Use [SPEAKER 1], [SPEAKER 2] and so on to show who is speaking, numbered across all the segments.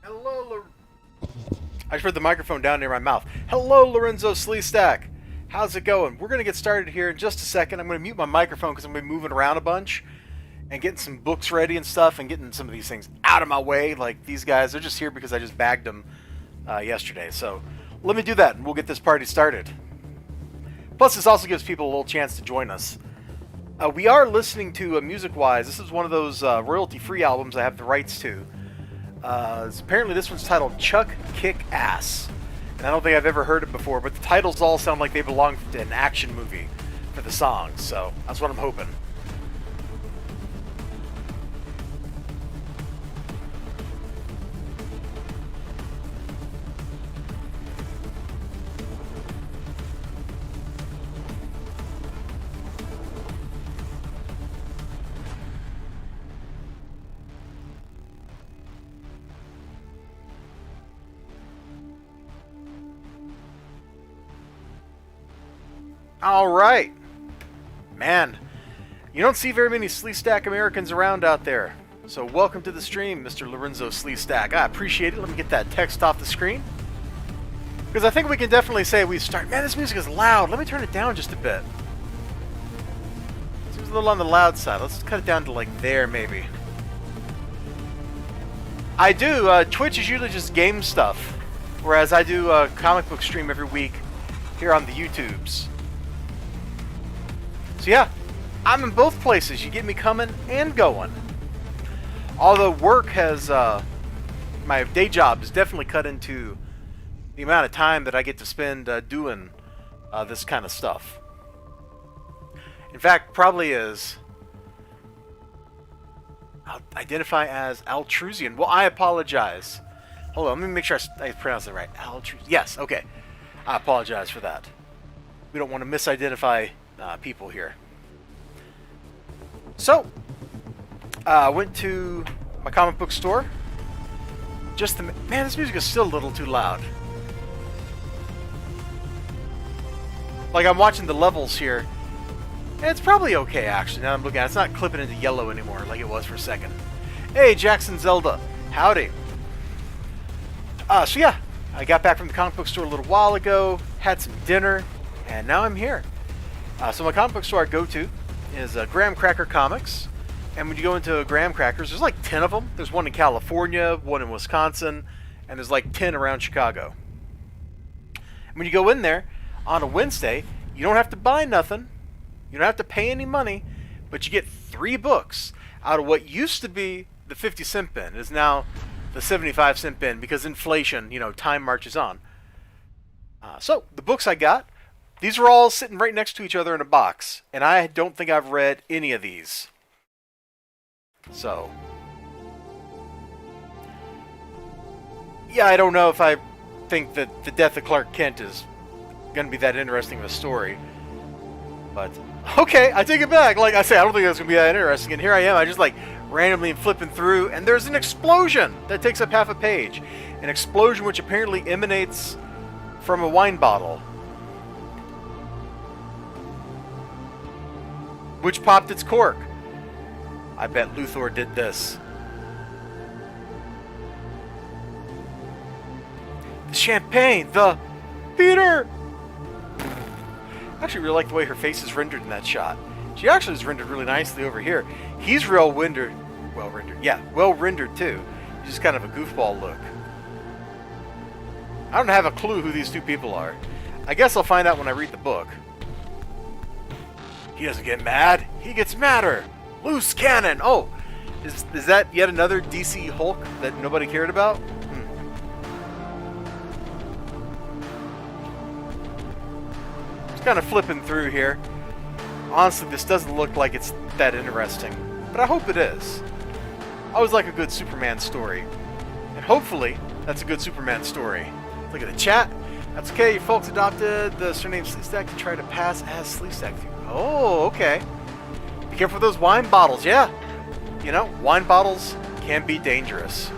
[SPEAKER 1] Hello, I just put the microphone down near my mouth. Hello, Lorenzo Sleestack. How's it going? We're going to get started here in just a second. I'm going to mute my microphone because I'm going to be moving around a bunch and getting some books ready and stuff and getting some of these things out of my way. Like these guys, they're just here because I just bagged them yesterday. So let me do that and we'll get this party started. Plus, this also gives people a little chance to join us. We are listening to, music-wise, this is one of those royalty-free albums I have the rights to. Apparently this one's titled Chuck Kick Ass. And I don't think I've ever heard it before, but the titles all sound like they belong to an action movie for the songs, so that's what I'm hoping. Alright. Man, you don't see very many Sleestack Americans around out there. So welcome to the stream, Mr. Lorenzo Sleestack. I appreciate it. Let me get that text off the screen. Because I think we can definitely say we start... Man, this music is loud. Let me turn it down just a bit. Seems a little on the loud side. Let's cut it down to like there, maybe. I do. Twitch is usually just game stuff. Whereas I do a comic book stream every week here on the YouTubes. So yeah, I'm in both places. You get me coming and going. Although work has, my day job has definitely cut into the amount of time that I get to spend doing this kind of stuff. In fact, probably is, I'll identify as altrusian. Well, I apologize. Hold on, let me make sure I pronounce it right. Altrusian. Yes, okay. I apologize for that. We don't want to misidentify people here. So, I went to my comic book store. Man, this music is still a little too loud. Like, I'm watching the levels here. And it's probably okay, actually, now I'm looking at it. It's not clipping into yellow anymore like it was for a second. Hey, Jackson Zelda. Howdy. So yeah, I got back from the comic book store a little while ago, had some dinner, and now I'm here. So my comic book store I go to is Graham Cracker Comics. And when you go into Graham Crackers, there's like 10 of them. There's one in California, one in Wisconsin, and there's like 10 around Chicago. And when you go in there on a Wednesday, you don't have to buy nothing. You don't have to pay any money, but you get 3 books out of what used to be the 50-cent bin. It is now the 75-cent bin because inflation, time marches on. So the books I got, these are all sitting right next to each other in a box, and I don't think I've read any of these. So, yeah, I don't know if I think that the death of Clark Kent is going to be that interesting of a story. But, okay, I take it back. Like I say, I don't think that's going to be that interesting. And here I am, I just like randomly flipping through, and there's an explosion that takes up half a page. An explosion which apparently emanates from a wine bottle, which popped its cork. I bet Luthor did this. The champagne, the Peter! I actually really like the way her face is rendered in that shot. She actually is rendered really nicely over here. He's well rendered too. He's just kind of a goofball look. I don't have a clue who these two people are. I guess I'll find out when I read the book. He doesn't get mad. He gets madder. Loose cannon. Oh, is that yet another DC Hulk that nobody cared about? Just kind of flipping through here. Honestly, this doesn't look like it's that interesting, but I hope it is. I always like a good Superman story, and hopefully that's a good Superman story. Look at the chat. That's okay. Your folks adopted the surname Sleestack to try to pass as Sleestack. Oh, okay. Be careful with those wine bottles. Yeah. Wine bottles can be dangerous.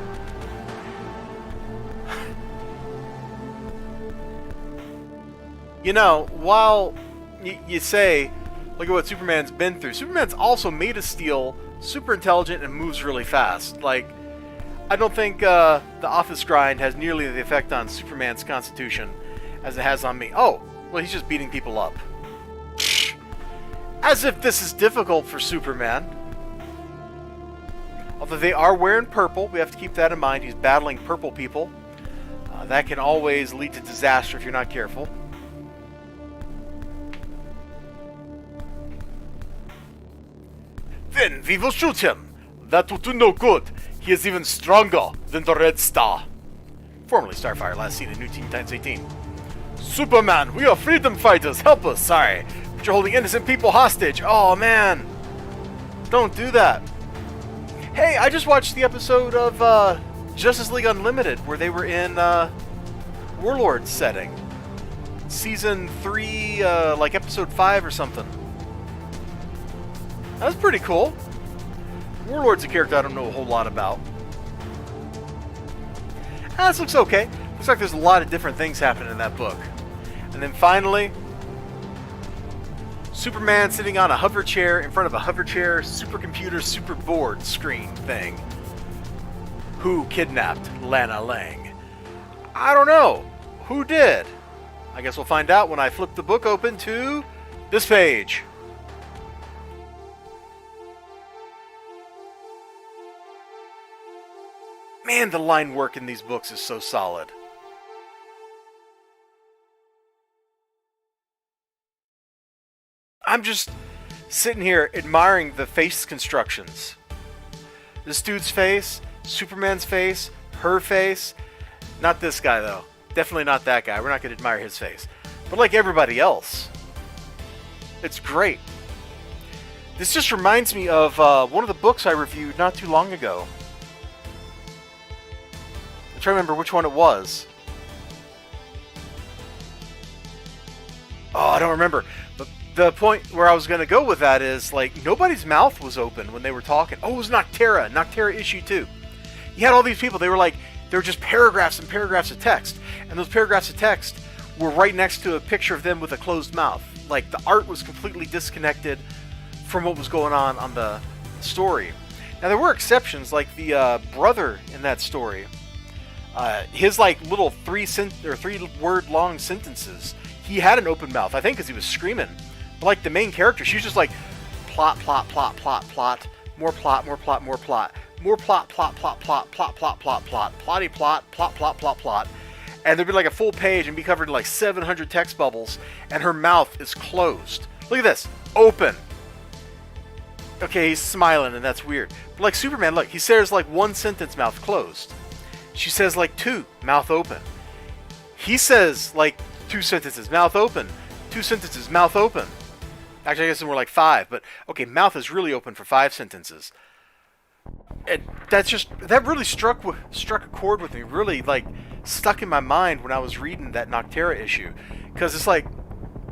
[SPEAKER 1] While you say, look at what Superman's been through, Superman's also made of steel, super intelligent, and moves really fast. Like, I don't think the office grind has nearly the effect on Superman's constitution as it has on me. Oh, well, he's just beating people up. As if this is difficult for Superman. Although they are wearing purple, we have to keep that in mind. He's battling purple people. That can always lead to disaster if you're not careful. Then we will shoot him. That will do no good. He is even stronger than the Red Star. Formerly Starfire, last seen in New Teen Titans 18. Superman, we are freedom fighters. Help us. Sorry, but you're holding innocent people hostage. Oh, man. Don't do that. Hey, I just watched the episode of Justice League Unlimited where they were in Warlord setting. Season 3, like episode 5 or something. That was pretty cool. Warlord's a character I don't know a whole lot about. This looks okay. Looks like there's a lot of different things happening in that book. And then finally, Superman sitting on a hover chair in front of a hover chair, supercomputer, superboard screen thing. Who kidnapped Lana Lang? I don't know. Who did? I guess we'll find out when I flip the book open to this page. Man, the line work in these books is so solid. I'm just sitting here admiring the face constructions. This dude's face, Superman's face, her face. Not this guy, though. Definitely not that guy. We're not going to admire his face. But like everybody else, it's great. This just reminds me of one of the books I reviewed not too long ago. I'm trying to remember which one it was. Oh, I don't remember. But the point where I was going to go with that is, like, nobody's mouth was open when they were talking. Oh, it was Noctera. Noctera issue 2. You had all these people. They were just paragraphs and paragraphs of text. And those paragraphs of text were right next to a picture of them with a closed mouth. Like, the art was completely disconnected from what was going on the story. Now, there were exceptions, like the brother in that story. His little 3-word long sentences, he had an open mouth, I think because he was screaming. But like the main character, she was just like plot, plot, plot, plot, plot, more plot, more plot, more plot, more plot, plot, plot, plot, plot, plot, plot, plot, plotty plot, plot, plot, plot, plot. And there'd be like a full page and be covered in like 700 text bubbles, and her mouth is closed. Look at this, open. Okay, he's smiling, and that's weird. But like Superman, look, he says like one sentence, mouth closed. She says like 2, mouth open. He says like 2 sentences, mouth open. 2 sentences, mouth open. Actually, I guess it's more like 5, but okay, mouth is really open for 5 sentences. And that really struck a chord with me. Really like stuck in my mind when I was reading that Noctera issue, because it's like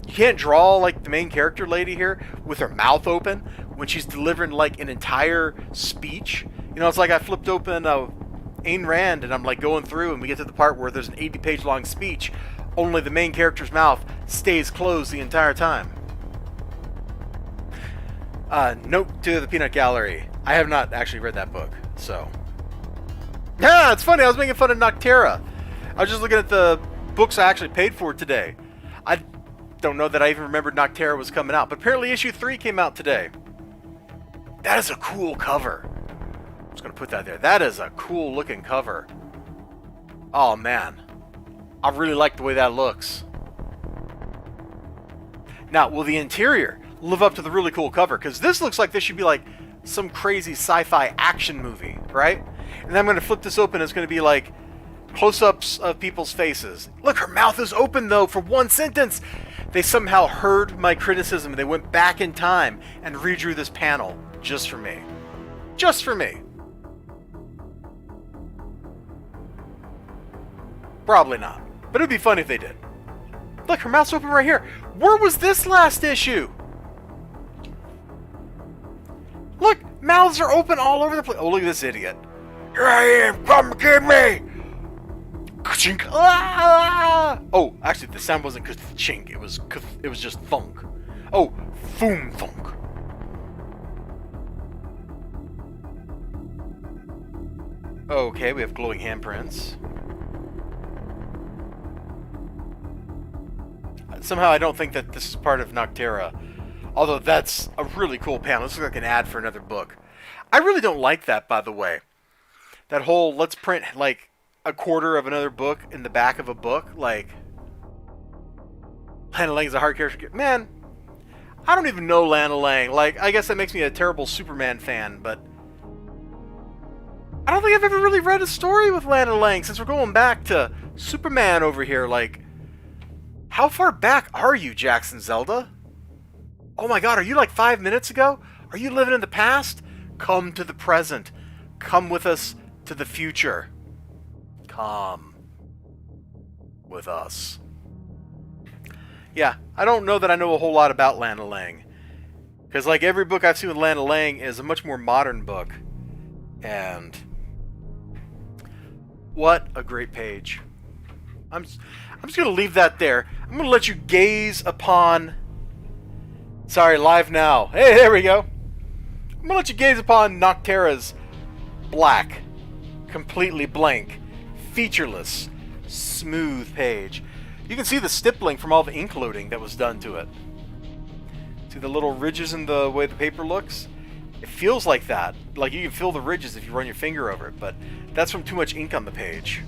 [SPEAKER 1] you can't draw like the main character lady here with her mouth open when she's delivering like an entire speech. You know, it's like I flipped open Ayn Rand, and I'm like going through, and we get to the part where there's an 80-page long speech, only the main character's mouth stays closed the entire time. Note to the Peanut Gallery. I have not actually read that book, so. Yeah, it's funny, I was making fun of Noctera. I was just looking at the books I actually paid for today. I don't know that I even remembered Noctera was coming out, but apparently issue 3 came out today. That is a cool cover. I'm just going to put that there. That is a cool looking cover. Oh man, I really like the way that looks. Now, will the interior live up to the really cool cover? Because this looks like this should be like some crazy sci-fi action movie, right? And then I'm going to flip this open. It's going to be like close-ups of people's faces. Look, her mouth is open though for 1 sentence. They somehow heard my criticism and they went back in time and redrew this panel just for me. Just for me. Probably not. But it'd be funny if they did. Look, her mouth's open right here. Where was this last issue? Look, mouths are open all over the place. Oh, look at this idiot. Here I am. Come get me. Chink. Ah! Oh, actually, the sound wasn't chink. It was just thunk. Oh, foom thunk. Okay, we have glowing handprints. Somehow I don't think that this is part of Noctera. Although that's a really cool panel. This looks like an ad for another book. I really don't like that, by the way. That whole, let's print, like, a quarter of another book in the back of a book. Like, Lana Lang is a hard character. Man, I don't even know Lana Lang. Like, I guess that makes me a terrible Superman fan, but I don't think I've ever really read a story with Lana Lang since we're going back to Superman over here. Like, how far back are you, Jackson Zelda? Oh my god, are you like 5 minutes ago? Are you living in the past? Come to the present. Come with us to the future. Come with us. Yeah, I don't know that I know a whole lot about Lana Lang. Because like every book I've seen with Lana Lang is a much more modern book. And what a great page. I'm just going to leave that there. I'm going to let you gaze upon... Sorry, live now. Hey, there we go. I'm going to let you gaze upon Noctera's black, completely blank, featureless, smooth page. You can see the stippling from all the ink loading that was done to it. See the little ridges in the way the paper looks? It feels like that. Like you can feel the ridges if you run your finger over it, but that's from too much ink on the page.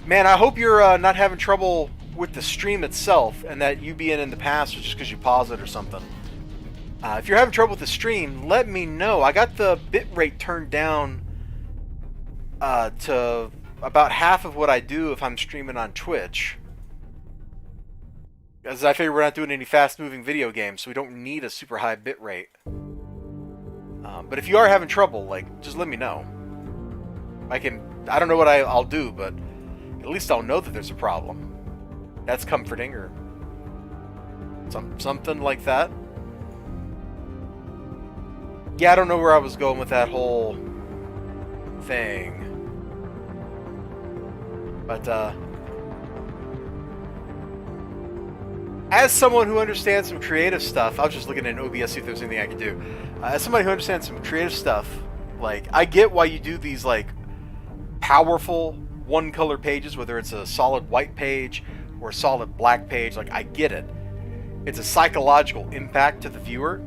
[SPEAKER 1] Man, I hope you're not having trouble with the stream itself, and that you being in the past was just because you pause it or something. If you're having trouble with the stream, let me know. I got the bitrate turned down to about half of what I do if I'm streaming on Twitch. Because I figure we're not doing any fast-moving video games, so we don't need a super high bitrate. But if you are having trouble, like, just let me know. I don't know what I'll do, but at least I'll know that there's a problem. That's comforting, or something like that. Yeah, I don't know where I was going with that whole thing. But, as someone who understands some creative stuff, I was just looking at OBS, see if there's anything I could do. As somebody who understands some creative stuff, like, I get why you do these, like, powerful one-color pages, whether it's a solid white page or a solid black page. Like, I get it. It's a psychological impact to the viewer.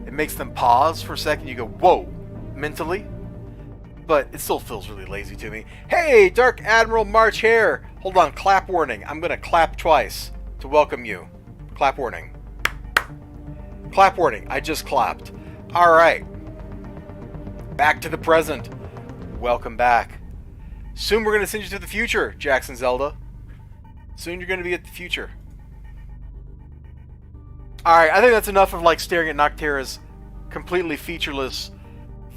[SPEAKER 1] It makes them pause for a second. You go, whoa, mentally. But it still feels really lazy to me. Hey, Dark Admiral March Hare. Hold on, clap warning. I'm going to clap twice to welcome you. Clap warning. Clap warning. I just clapped. All right. Back to the present. Welcome back. Soon we're going to send you to the future, Jackson Zelda. Soon you're going to be at the future. Alright, I think that's enough of like staring at Noctera's completely featureless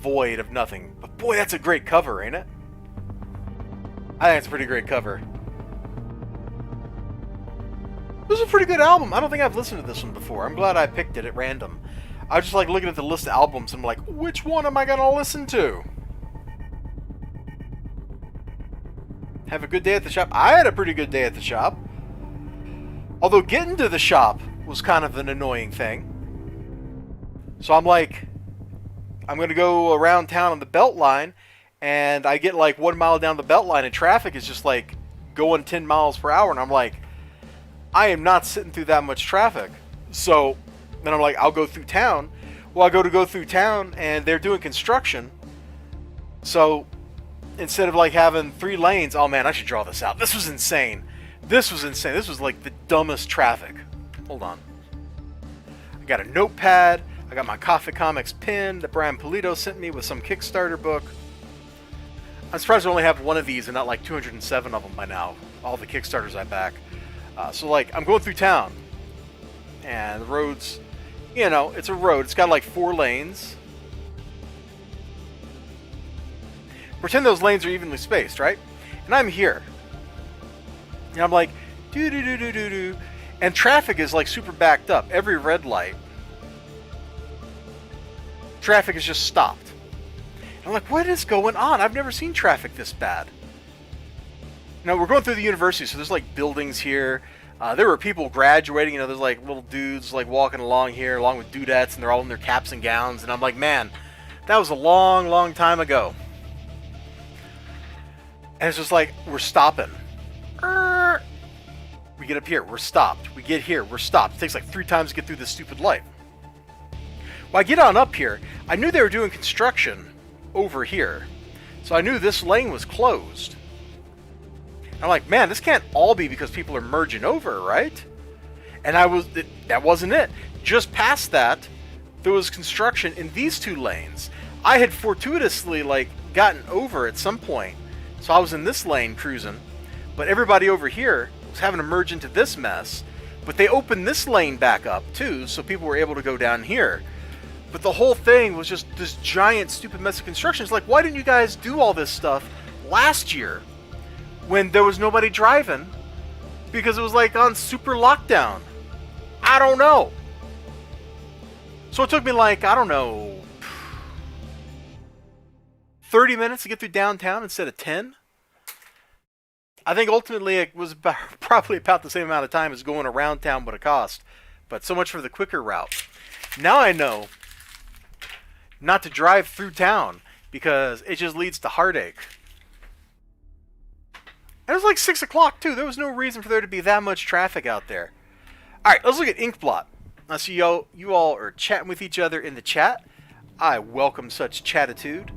[SPEAKER 1] void of nothing. But boy, that's a great cover, ain't it? I think it's a pretty great cover. This is a pretty good album. I don't think I've listened to this one before. I'm glad I picked it at random. I was just like looking at the list of albums and I'm like, which one am I going to listen to? Have a good day at the shop. I had a pretty good day at the shop. Although getting to the shop was kind of an annoying thing. So I'm like, I'm going to go around town on the Beltline, and I get like 1 mile down the Beltline, and traffic is just like going 10 miles per hour, and I'm like, I am not sitting through that much traffic. So then I'm like, I'll go through town. Well, I go through town, and they're doing construction. So instead of like having 3 lanes, oh man, I should draw this out. This was insane. This was insane. This was like the dumbest traffic. Hold on. I got a notepad. I got my Coffee Comics pin that Brian Polito sent me with some Kickstarter book. I'm surprised I only have one of these and not like 207 of them by now. All the Kickstarters I back. So like, I'm going through town. And the road's, you know, it's a road. It's got like 4 lanes. Pretend those lanes are evenly spaced, right? And I'm here. And I'm like, do-do-do-do-do-do. And traffic is like super backed up. Every red light, traffic is just stopped. And I'm like, what is going on? I've never seen traffic this bad. You know, we're going through the university, so there's like buildings here. There were people graduating. You know, there's like little dudes like walking along here, along with dudettes, and they're all in their caps and gowns. And I'm like, man, That was a long, long time ago. And it's just like, we're stopping. We get up here, we're stopped. We get here, we're stopped. It takes like 3 times to get through this stupid light. Well, I get on up here. I knew they were doing construction over here. So I knew this lane was closed. I'm like, man, this can't all be because people are merging over, right? And that wasn't it. Just past that, there was construction in these 2 lanes. I had fortuitously, like, gotten over at some point. So I was in this lane cruising. But everybody over here was having to merge into this mess. But they opened this lane back up, too, so people were able to go down here. But the whole thing was just this giant, stupid mess of construction. It's like, why didn't you guys do all this stuff last year when there was nobody driving? Because it was, like, on super lockdown. I don't know. So it took me, like, I don't know, 30 minutes to get through downtown instead of 10. I think ultimately it was probably about the same amount of time as going around town would have cost. But so much for the quicker route. Now I know not to drive through town because it just leads to heartache. And it was like 6 o'clock too. There was no reason for there to be that much traffic out there. Alright, let's look at Inkblot. I see you all are chatting with each other in the chat. I welcome such chatitude.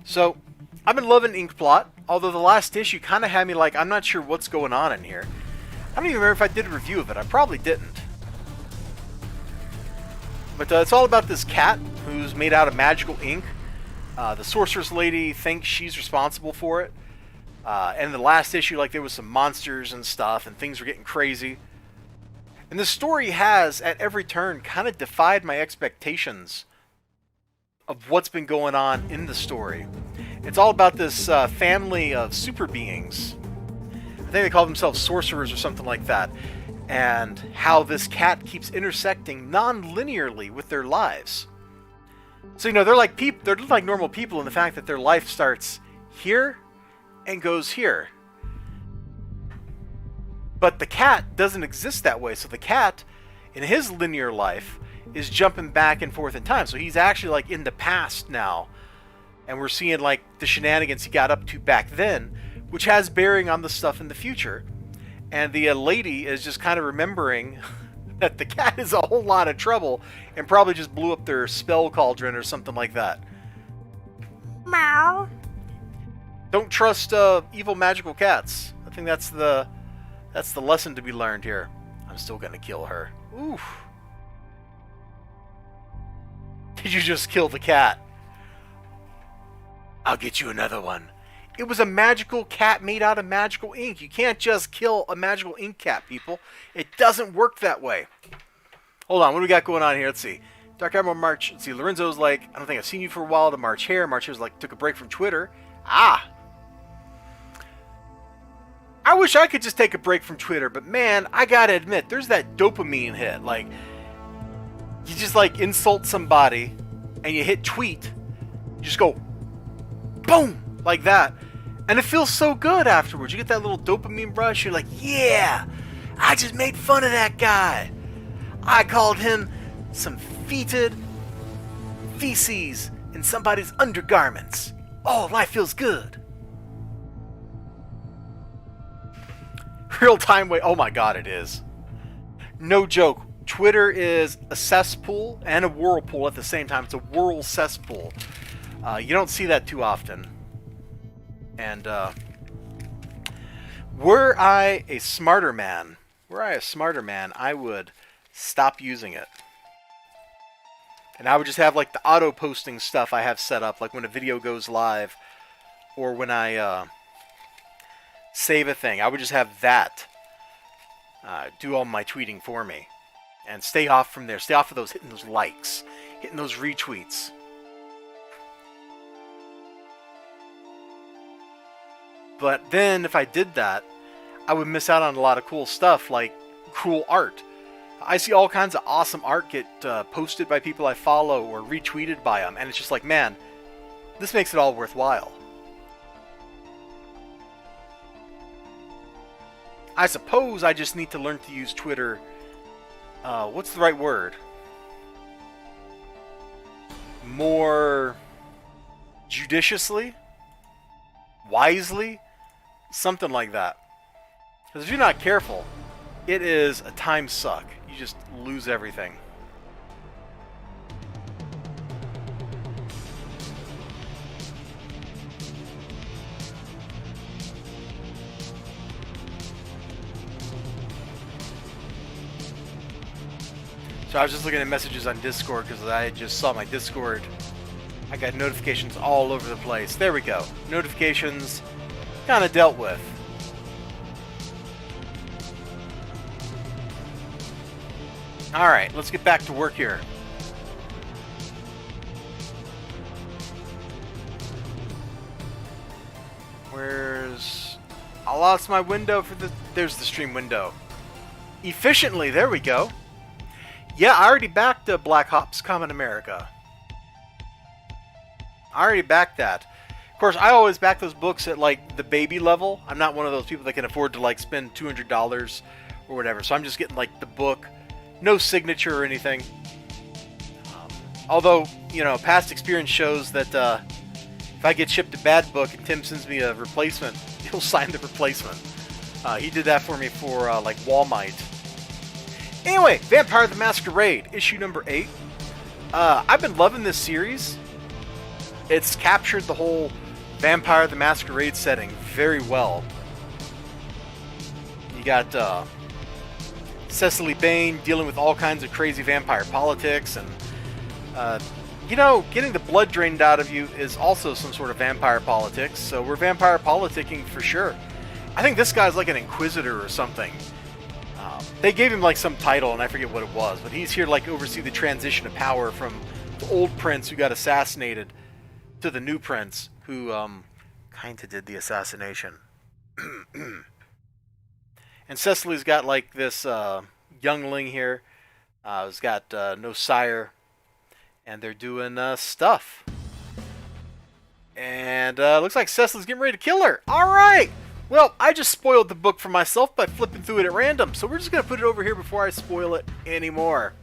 [SPEAKER 1] So, I've been loving Inkblot, although the last issue kind of had me like, I'm not sure what's going on in here. I don't even remember if I did a review of it. I probably didn't. But it's all about this cat who's made out of magical ink. The sorceress lady thinks she's responsible for it. And the last issue, like, there was some monsters and stuff, and things were getting crazy. And the story has, at every turn, kind of defied my expectations of what's been going on in the story. It's all about this family of super beings. I think they call themselves sorcerers or something like that. And how this cat keeps intersecting non-linearly with their lives. So, you know, they're like normal people in the fact that their life starts here and goes here. But the cat doesn't exist that way. So the cat, in his linear life, is jumping back and forth in time. So he's actually like in the past now. And we're seeing like the shenanigans he got up to back then, which has bearing on the stuff in the future. And the lady is just kind of remembering that the cat is a whole lot of trouble and probably just blew up their spell cauldron or something like that. Meow. Don't trust evil magical cats. I think that's the lesson to be learned here. I'm still gonna kill her. Oof. Did you just kill the cat? I'll get you another one. It was a magical cat made out of magical ink. You can't just kill a magical ink cat, people. It doesn't work that way. Hold on, what do we got going on here? Let's see. Dark Admiral March. Let's see, Lorenzo's like, I don't think I've seen you for a while. To March Hare. March Hare's like, took a break from Twitter. Ah! I wish I could just take a break from Twitter, but man, I gotta admit, there's that dopamine hit. Like, you just like insult somebody, and you hit tweet. You just go, boom! Like that. And it feels so good afterwards. You get that little dopamine rush. You're like, yeah, I just made fun of that guy. I called him some fetid feces in somebody's undergarments. Oh, life feels good. Real-time way. Oh my god, it is. No joke. Twitter is a cesspool and a whirlpool at the same time. It's a whirl cesspool. You don't see that too often. And were I a smarter man, I would stop using it. And I would just have like the auto posting stuff I have set up, like when a video goes live or when I save a thing. I would just have that do all my tweeting for me. And stay off from there. Stay off of those, hitting those likes, hitting those retweets. But then, if I did that, I would miss out on a lot of cool stuff, like cool art. I see all kinds of awesome art get posted by people I follow or retweeted by them, and it's just like, man, this makes it all worthwhile. I suppose I just need to learn to use Twitter. What's the right word? more judiciously, wisely, something like that. Because if you're not careful, it is a time suck. You just lose everything. So I was just looking at messages on Discord because I just saw my Discord. I got notifications all over the place. There we go. Notifications kind of dealt with. Alright, let's get back to work here. Where's... I lost my window for the... There's the stream window. Efficiently, there we go. Yeah, I already backed Black Ops Common America. I already backed that. Of course, I always back those books at, like, the baby level. I'm not one of those people that can afford to, like, spend $200 or whatever. So I'm just getting, like, the book. No signature or anything. Although, you know, past experience shows that if I get shipped a bad book and Tim sends me a replacement, he'll sign the replacement. He did that for me for, like, Walmart. Anyway, Vampire the Masquerade, issue number 8. I've been loving this series. It's captured the whole Vampire the Masquerade setting very well. You got Cecily Bain dealing with all kinds of crazy vampire politics, and you know, getting the blood drained out of you is also some sort of vampire politics, so we're vampire politicking for sure. I think this guy's like an inquisitor or something. They gave him like some title, and I forget what it was, but he's here to like oversee the transition of power from the old prince who got assassinated to the new prince who kind of did the assassination. And Cecily's got like this youngling here who's got no sire, and they're doing stuff. And looks like Cecily's getting ready to kill her. Alright! Well, I just spoiled the book for myself by flipping through it at random, so we're just going to put it over here before I spoil it anymore.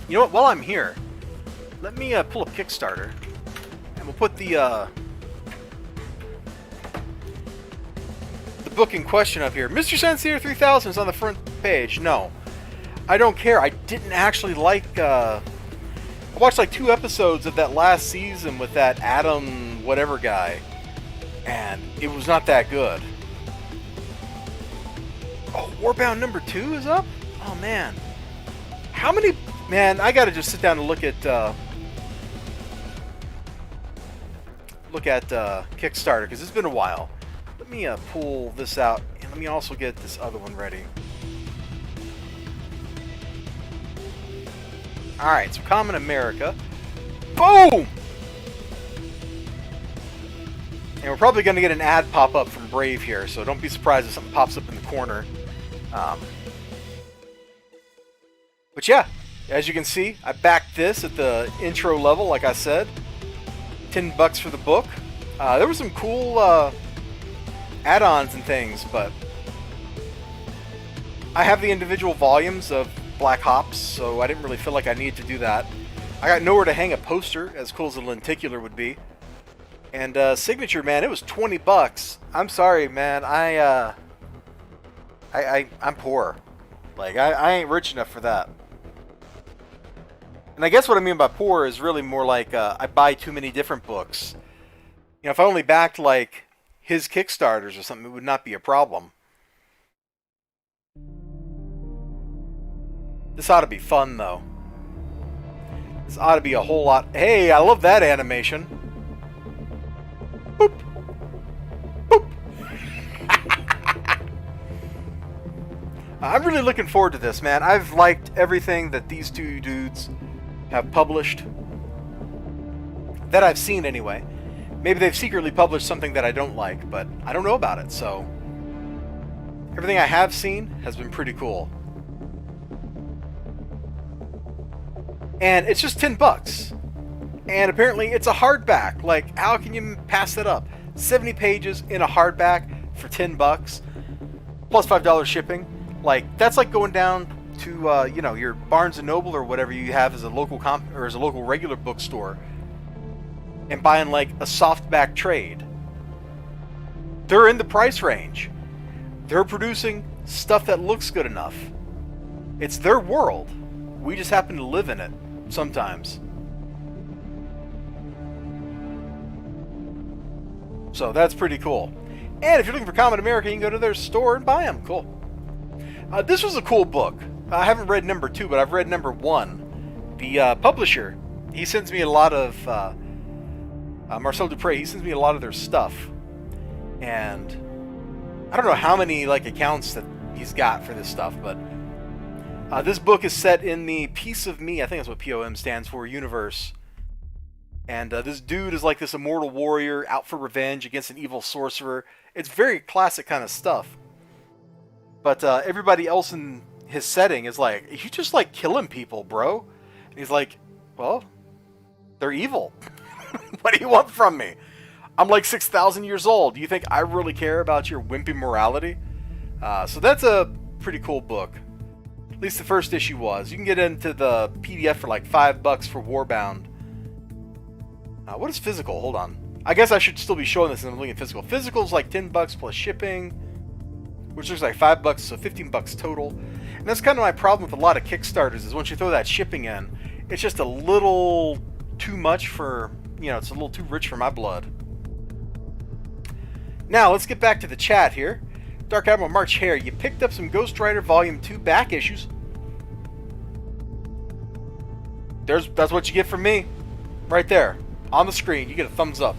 [SPEAKER 1] You know what? While I'm here, let me pull up Kickstarter, and we'll put the book in question up here. Mr. Sensier 3000 is on the front page. No, I don't care. I didn't actually like... I watched like 2 episodes of that last season with that Adam whatever guy, and it was not that good. Oh, Warbound number 2 is up? Oh man. How many... Man, I gotta just sit down and look at Kickstarter, because it's been a while. Let me pull this out, and let me also get this other one ready. Alright, so Common America. Boom! And we're probably going to get an ad pop up from Brave here, so don't be surprised if something pops up in the corner. But yeah, as you can see, I backed this at the intro level, like I said. $10 for the book. There were some cool add-ons and things, but I have the individual volumes of Black Ops, so I didn't really feel like I needed to do that. I got nowhere to hang a poster, as cool as a lenticular would be. And signature, man, it was $20. I'm sorry, man. I'm poor. Like, I ain't rich enough for that. And I guess what I mean by poor is really more like I buy too many different books. You know, if I only backed like his Kickstarters or something, it would not be a problem. This ought to be fun, though. This ought to be a whole lot... Hey, I love that animation. Boop. Boop. I'm really looking forward to this, man. I've liked everything that these two dudes have published. That I've seen, anyway. Maybe they've secretly published something that I don't like, but I don't know about it, so... Everything I have seen has been pretty cool. And it's just $10. And apparently it's a hardback. Like, how can you pass that up? 70 pages in a hardback for $10 plus $5 shipping. Like, that's like going down to you know, your Barnes and Noble or whatever you have as a local or as a local regular bookstore and buying like a softback trade. They're in the price range. They're producing stuff that looks good enough. It's their world. We just happen to live in it sometimes. So that's pretty cool. And if you're looking for Common America, you can go to their store and buy them. Cool. This was a cool book. I haven't read number 2, but I've read number 1. The publisher, he sends me a lot of Marcel Dupré. He sends me a lot of their stuff, and I don't know how many like accounts that he's got for this stuff, but this book is set in the Piece of Me, I think that's what POM stands for, universe. And this dude is like this immortal warrior out for revenge against an evil sorcerer. It's very classic kind of stuff. But everybody else in his setting is like, you just like killing people, bro. And he's like, well, they're evil. What do you want from me? I'm like 6,000 years old. Do you think I really care about your wimpy morality? So that's a pretty cool book. At least the first issue was. You can get into the PDF for like $5 for Warbound. What is physical? Hold on. I guess I should still be showing this and I'm looking at physical. Physical is like $10 plus shipping, which looks like $5, so $15 total. And that's kind of my problem with a lot of Kickstarters, is once you throw that shipping in, it's just a little too much for, you know, it's a little too rich for my blood. Now, let's get back to the chat here. Dark Admiral March Hare, you picked up some Ghost Rider Volume 2 back issues. That's what you get from me. Right there. On the screen, you get a thumbs up.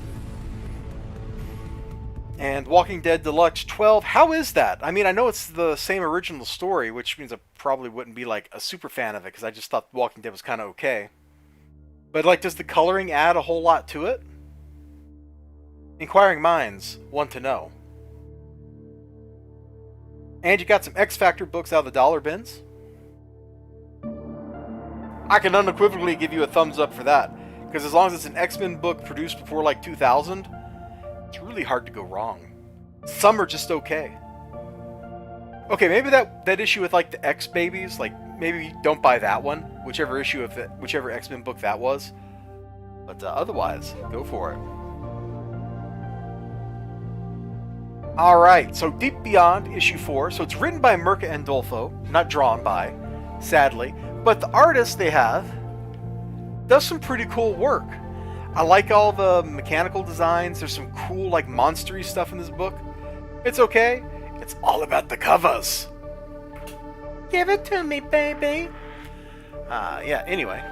[SPEAKER 1] And Walking Dead Deluxe 12, how is that? I mean, I know it's the same original story, which means I probably wouldn't be like a super fan of it, because I just thought Walking Dead was kind of okay. But like, does the coloring add a whole lot to it? Inquiring minds want to know. And you got some X Factor books out of the dollar bins. I can unequivocally give you a thumbs up for that. Because as long as it's an X-Men book produced before like 2000, it's really hard to go wrong. Some are just okay. Okay, maybe that issue with like the X-Babies, like maybe don't buy that one, whichever issue of it, whichever X-Men book that was. But otherwise, go for it. Alright, so Deep Beyond, issue 4. So it's written by Mirka Andolfo, not drawn by, sadly. But the artist they have does some pretty cool work. I like all the mechanical designs. There's some cool, like, monstery stuff in this book. It's okay. It's all about the covers. Give it to me, baby. Yeah, anyway.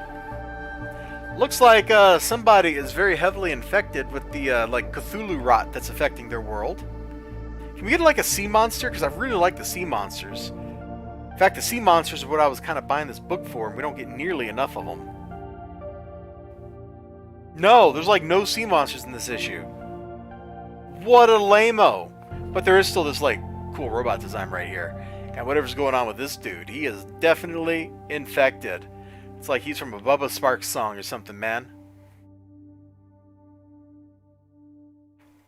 [SPEAKER 1] Looks like somebody is very heavily infected with the, like, Cthulhu rot that's affecting their world. Can we get, like, a sea monster? Because I really like the sea monsters. In fact, the sea monsters are what I was kind of buying this book for, and we don't get nearly enough of them. No, there's like no sea monsters in this issue. What a lame-o. But there is still this like cool robot design right here. And whatever's going on with this dude, he is definitely infected. It's like he's from a Bubba Sparks song or something, man.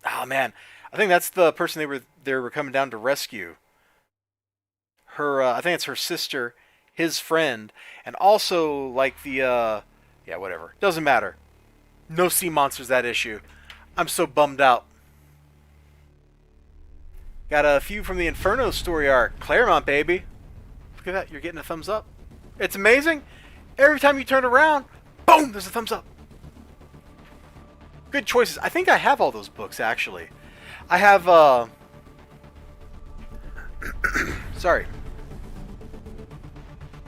[SPEAKER 1] Oh man, I think that's the person they were coming down to rescue. Her, I think it's her sister, his friend, and also like the yeah, whatever. Doesn't matter. No sea monsters that issue. I'm so bummed out. Got a few from the Inferno story arc. Claremont, baby. Look at that. You're getting a thumbs up. It's amazing. Every time you turn around, boom, there's a thumbs up. Good choices. I think I have all those books, actually. I have, sorry.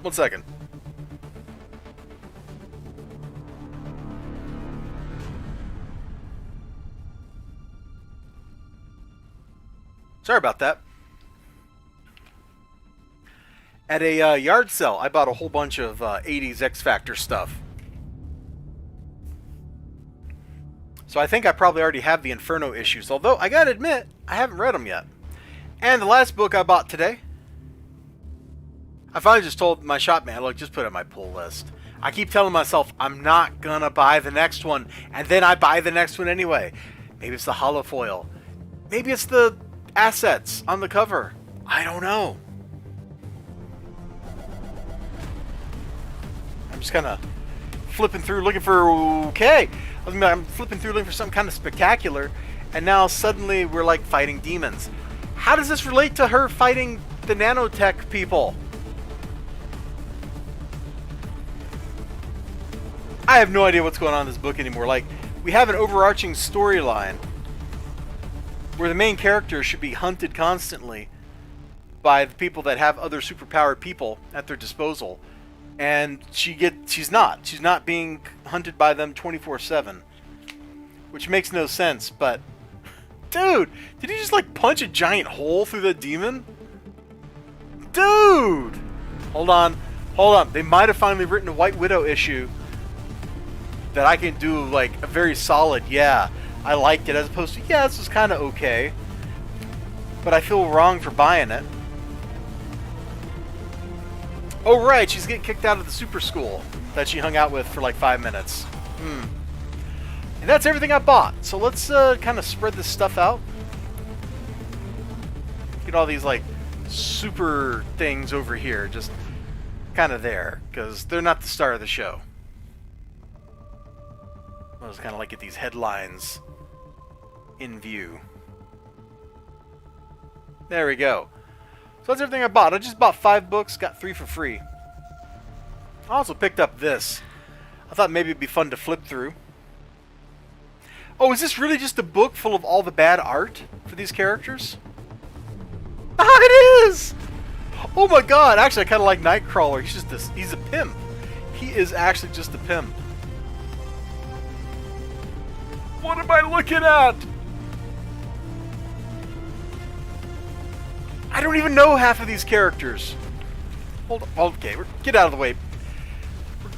[SPEAKER 1] 1 second. Sorry about that. At a yard sale, I bought a whole bunch of 80s X Factor stuff. So I think I probably already have the Inferno issues, although I gotta admit, I haven't read them yet. And the last book I bought today, I finally just told my shop man, look, just put it on my pull list. I keep telling myself, I'm not gonna buy the next one, and then I buy the next one anyway. Maybe it's the holofoil. Maybe it's the assets on the cover. I don't know. just kind of flipping through looking for, okay. I'm flipping through looking for something kind of spectacular, and now suddenly we're like fighting demons. How does this relate to her fighting the nanotech people? I have no idea what's going on in this book anymore. Like, we have an overarching storyline where the main character should be hunted constantly by the people that have other superpowered people at their disposal, and she's not being hunted by them 24/7, which makes no sense. But dude, did he just like punch a giant hole through the demon? Dude, hold on, they might have finally written a White Widow issue that I can do like a very solid, yeah, I liked it, as opposed to, yeah, this was kind of okay, but I feel wrong for buying it. Oh right, she's getting kicked out of the super school that she hung out with for like 5 minutes. And that's everything I bought. So let's kind of spread this stuff out. Get all these like super things over here, just kind of there, because they're not the star of the show. I'll just kind of like get these headlines in view. There we go. So that's everything I bought. I just bought 5 books, got 3 for free. I also picked up this. I thought maybe it'd be fun to flip through. Oh, is this really just a book full of all the bad art for these characters? Ah, it is! Oh my god, actually I kind of like Nightcrawler. He's a pimp. He is actually just a pimp. What am I looking at? I don't even know half of these characters. Hold on. Okay, get out of the way.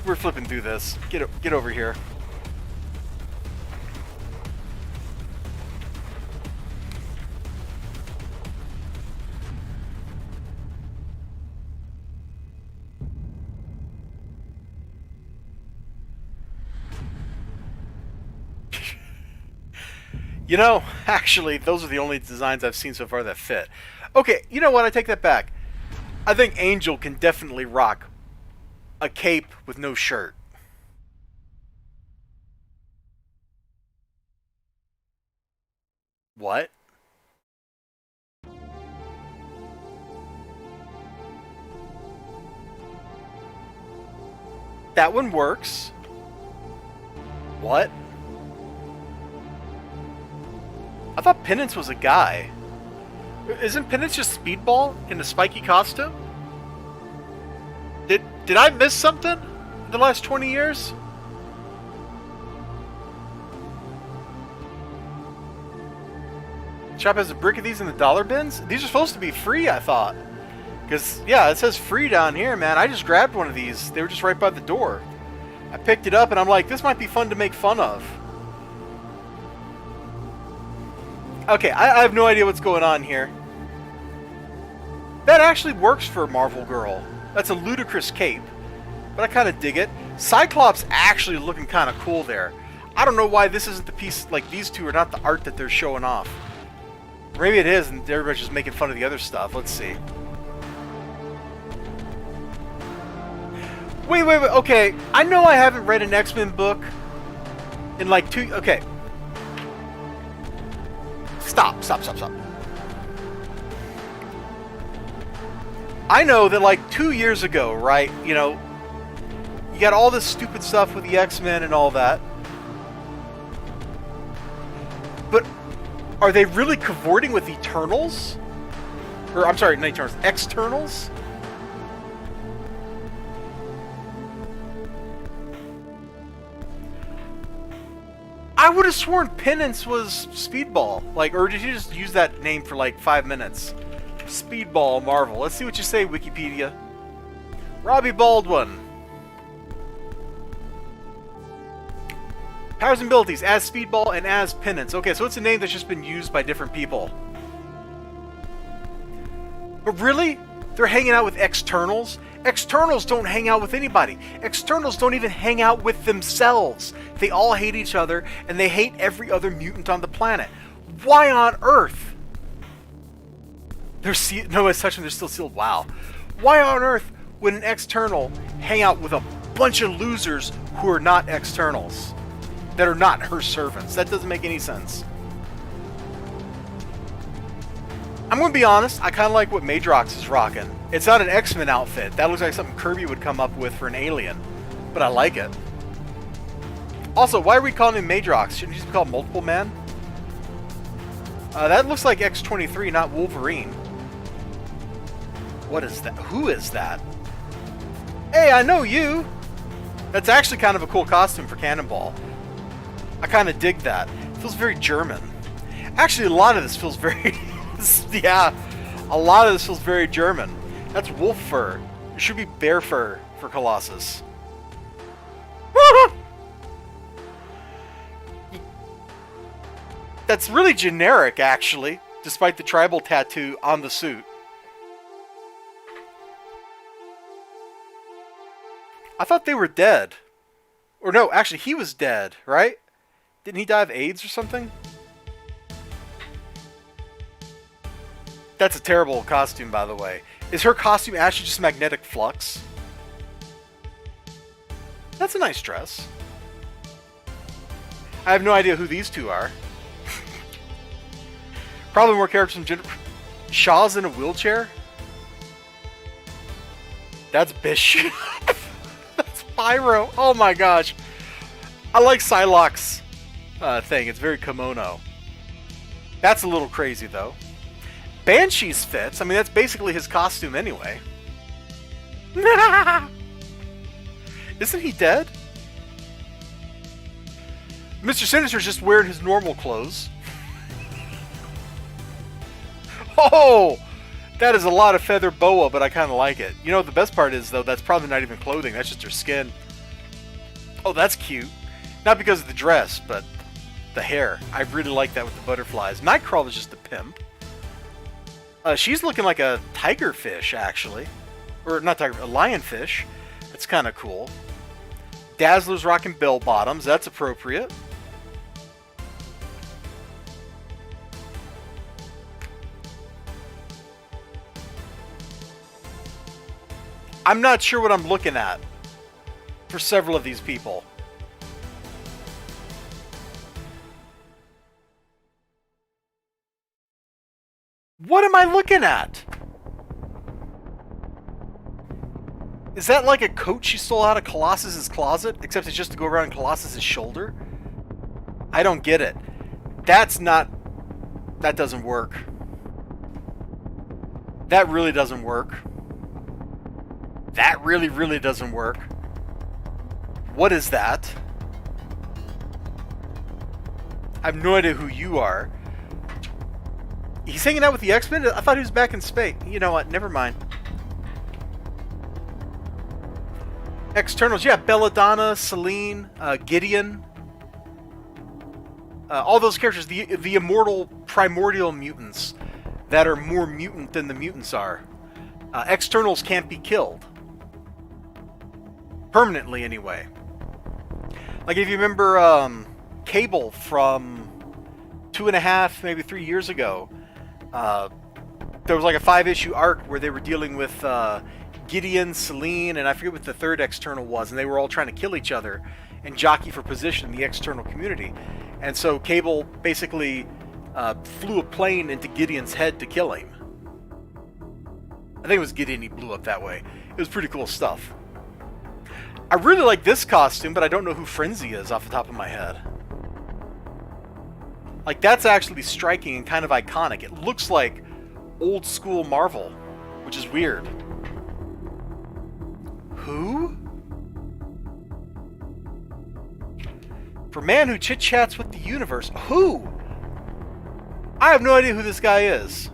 [SPEAKER 1] We're flipping through this. Get over here. You know, actually, those are the only designs I've seen so far that fit. Okay, you know what? I take that back. I think Angel can definitely rock a cape with no shirt. What? That one works. What? I thought Penance was a guy. Isn't Penance just Speedball in a spiky costume? Did I miss something in the last 20 years? Shop has a brick of these in the dollar bins? These are supposed to be free, I thought. Because, yeah, it says free down here, man. I just grabbed one of these. They were just right by the door. I picked it up and I'm like, this might be fun to make fun of. Okay, I have no idea what's going on here. That actually works for a Marvel Girl. That's a ludicrous cape, but I kind of dig it. Cyclops actually looking kind of cool there. I don't know why this isn't the piece, like these two are not the art that they're showing off. Maybe it is and everybody's just making fun of the other stuff. Let's see. Wait, okay. I know I haven't read an X-Men book in like 2... Okay. Stop. I know that like 2 years ago, right, you know, you got all this stupid stuff with the X-Men and all that. But are they really cavorting with Eternals? Or, I'm sorry, not Eternals, Externals? I would have sworn Penance was Speedball. Like, or did you just use that name for like 5 minutes? Speedball Marvel. Let's see what you say, Wikipedia. Robbie Baldwin. Powers and abilities as Speedball and as Penance. Okay, so it's a name that's just been used by different people. But really? They're hanging out with Externals? Externals don't hang out with anybody. Externals don't even hang out with themselves. They all hate each other, and they hate every other mutant on the planet. Why on earth? They're sealed. No, it's touching. They're still sealed. Wow. Why on earth would an External hang out with a bunch of losers who are not externals, that are not her servants. That doesn't make any sense. I'm going to be honest, I kind of like what Madrox is rocking. It's not an X-Men outfit. That looks like something Kirby would come up with for an alien. But I like it. Also, why are we calling him Madrox? Shouldn't he just be called Multiple Man? That looks like X-23, not Wolverine. What is that? Who is that? Hey, I know you! That's actually kind of a cool costume for Cannonball. I kind of dig that. It feels very German. Actually, a lot of this feels very... yeah, a lot of this feels very German. That's wolf fur. It should be bear fur for Colossus. That's really generic, actually, despite the tribal tattoo on the suit. I thought they were dead. Or no, actually, he was dead, right? Didn't he die of AIDS or something? That's a terrible costume, by the way. Is her costume actually just magnetic flux? That's a nice dress. I have no idea who these two are. Probably more characters from Shaw's in a wheelchair? That's Bishop. That's Pyro. Oh my gosh. I like Psylocke's thing. It's very kimono. That's a little crazy, though. Banshee's fits. I mean, that's basically his costume anyway. Isn't he dead? Mr. Sinister's just wearing his normal clothes. Oh! That is a lot of feather boa, but I kind of like it. You know what the best part is, though? That's probably not even clothing. That's just her skin. Oh, that's cute. Not because of the dress, but the hair. I really like that with the butterflies. Nightcrawler's just a pimp. She's looking like a tiger fish, actually. Or, not tiger, a lionfish. That's kind of cool. Dazzler's rocking bell bottoms. That's appropriate. I'm not sure what I'm looking at for several of these people. What am I looking at? Is that like a coat she stole out of Colossus's closet, except it's just to go around Colossus's shoulder? I don't get it. That's not... That doesn't work. That really doesn't work. That really, really doesn't work. What is that? I have no idea who you are. He's hanging out with the X-Men? I thought he was back in space. You know what? Never mind. Externals. Yeah, Belladonna, Selene, Gideon. All those characters. The immortal primordial mutants that are more mutant than the mutants are. Externals can't be killed. Permanently, anyway. Like, if you remember Cable from 2.5, maybe 3 years ago, there was like a 5-issue arc where they were dealing with Gideon, Selene, and I forget what the third external was, and they were all trying to kill each other and jockey for position in the external community. And so Cable basically flew a plane into Gideon's head to kill him. I think it was Gideon he blew up that way. It was pretty cool stuff. I really like this costume, but I don't know who Frenzy is off the top of my head. Like, that's actually striking and kind of iconic. It looks like old school Marvel, which is weird. Who? For man who chit-chats with the universe. Who? I have no idea who this guy is.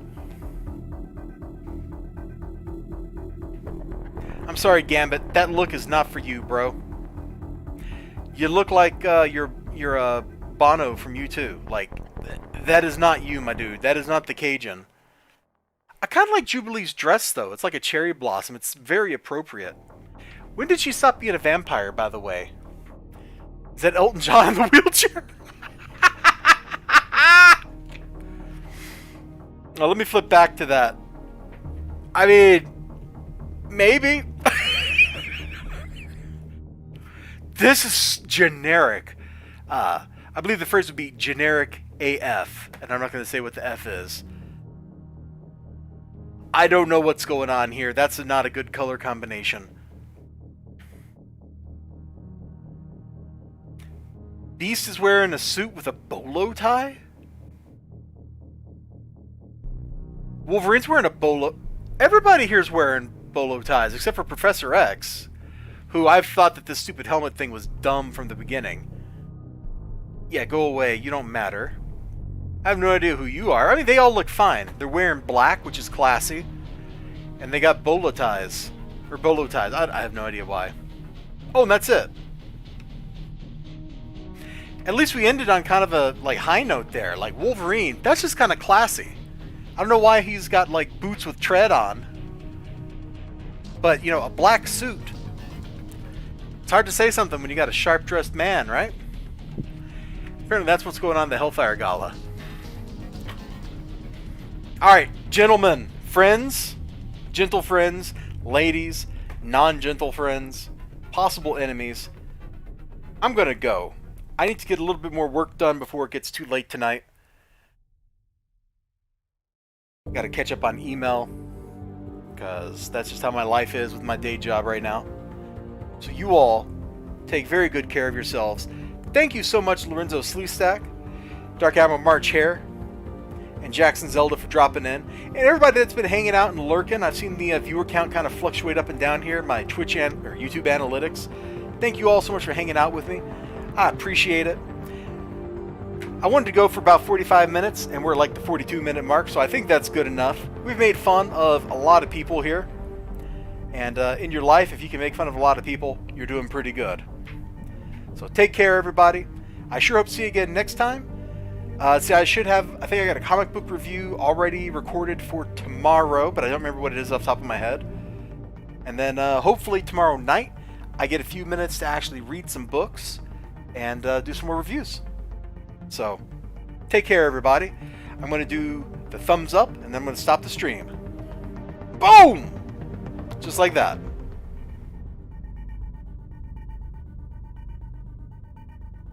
[SPEAKER 1] I'm sorry, Gambit. That look is not for you, bro. You look like you're Bono from U2. Like, that is not you, my dude. That is not the Cajun. I kind of like Jubilee's dress, though. It's like a cherry blossom. It's very appropriate. When did she stop being a vampire, by the way? Is that Elton John in the wheelchair? Now, let me flip back to that. I mean, maybe. This is generic. I believe the phrase would be generic AF, and I'm not going to say what the F is. I don't know what's going on here. That's not a good color combination. Beast is wearing a suit with a bolo tie? Wolverine's wearing a bolo... Everybody here's wearing bolo ties, except for Professor X, who I've thought that this stupid helmet thing was dumb from the beginning. Yeah, go away. You don't matter. I have no idea who you are. I mean, they all look fine. They're wearing black, which is classy. And they got bolo ties. Or bolo ties. I have no idea why. Oh, and that's it. At least we ended on kind of a high note there. Like, Wolverine, that's just kind of classy. I don't know why he's got, like, boots with tread on. But, you know, a black suit. It's hard to say something when you got a sharp-dressed man, right? Apparently that's what's going on in the Hellfire Gala. Alright, gentlemen, friends, gentle friends, ladies, non-gentle friends, possible enemies. I'm gonna go. I need to get a little bit more work done before it gets too late tonight. Gotta catch up on email, because that's just how my life is with my day job right now. So you all take very good care of yourselves. Thank you so much, Lorenzo Sleestack, Dark Admiral March Hare, and Jackson Zelda for dropping in. And everybody that's been hanging out and lurking. I've seen the viewer count kind of fluctuate up and down here, my Twitch or YouTube analytics. Thank you all so much for hanging out with me. I appreciate it. I wanted to go for about 45 minutes, and we're like the 42-minute mark, so I think that's good enough. We've made fun of a lot of people here. And in your life, if you can make fun of a lot of people, you're doing pretty good. So take care, everybody. I sure hope to see you again next time. See, I think I got a comic book review already recorded for tomorrow, but I don't remember what it is off the top of my head. And then hopefully tomorrow night, I get a few minutes to actually read some books and do some more reviews. So, take care, everybody. I'm going to do the thumbs up, and then I'm going to stop the stream. Boom! Just like that.